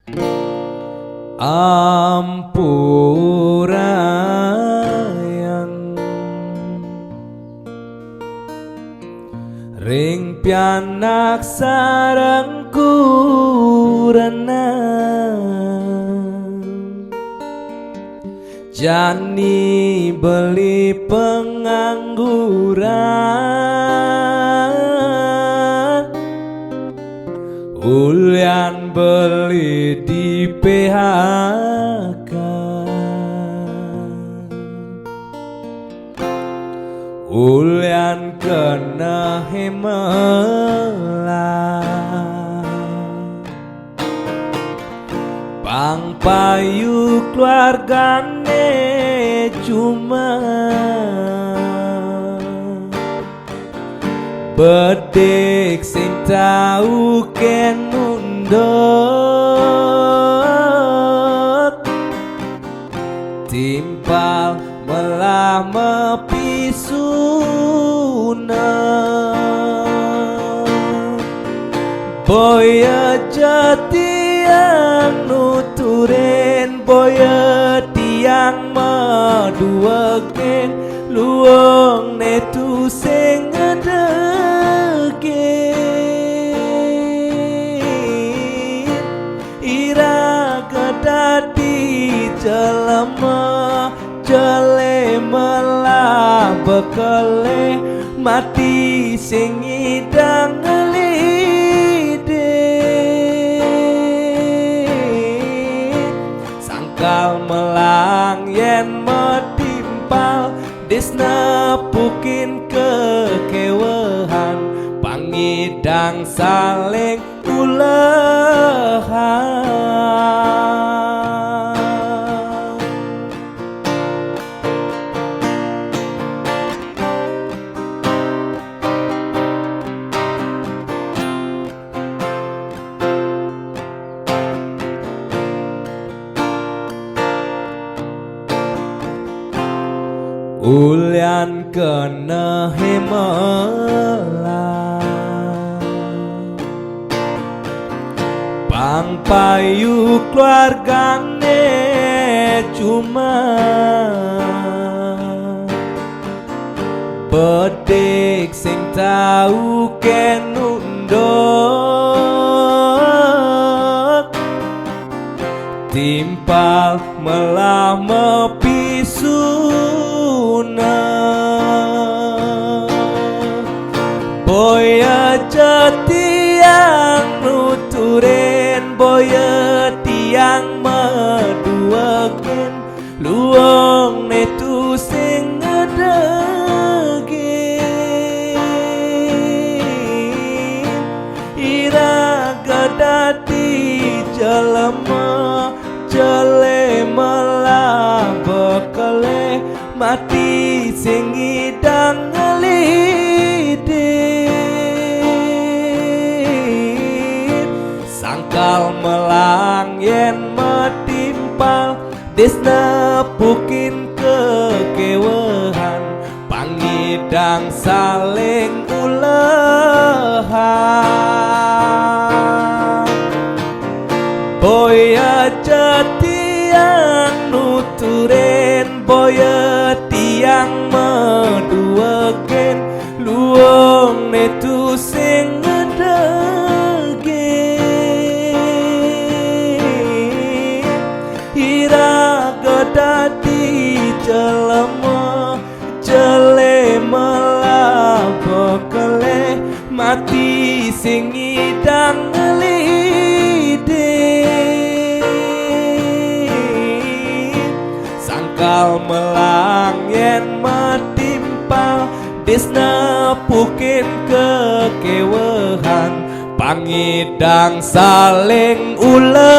Ampurayan ring pianak sareng kurana jani beli pengangguran ulian beli di PHK ulian kena hemelah pang payu keluargane cuma bedek sing tau ken mundut timpal melah mepisuna boya jati yang nuturin boya tiang maduaken luang netu sing ngedegin ira kedadi jelema jele melah bekele mati sing idang sangkal melang yen metimpal desna pukin kekewehan pangidang saling ulehan ulian kena hemelah pang payu keluargane cuma bedek sing tau ken undut timpal melah mepisuna boya jati yang nuturin boya tiang maduaken luang netu sing ngedegin ira gadati jelema jele melah bekele mati sing idang ngelidin sangkal melang yen metimpal desna pukin kekewehan pangidang saling ulehan boya jati yang nuturin boya tiang maduaken luang netu sing ngedegin ira gadati jelema jele melah bekele mati sing idang ngelidin sangkal melang yen metimpal desna pukin kekewehan pangidang saling ulehan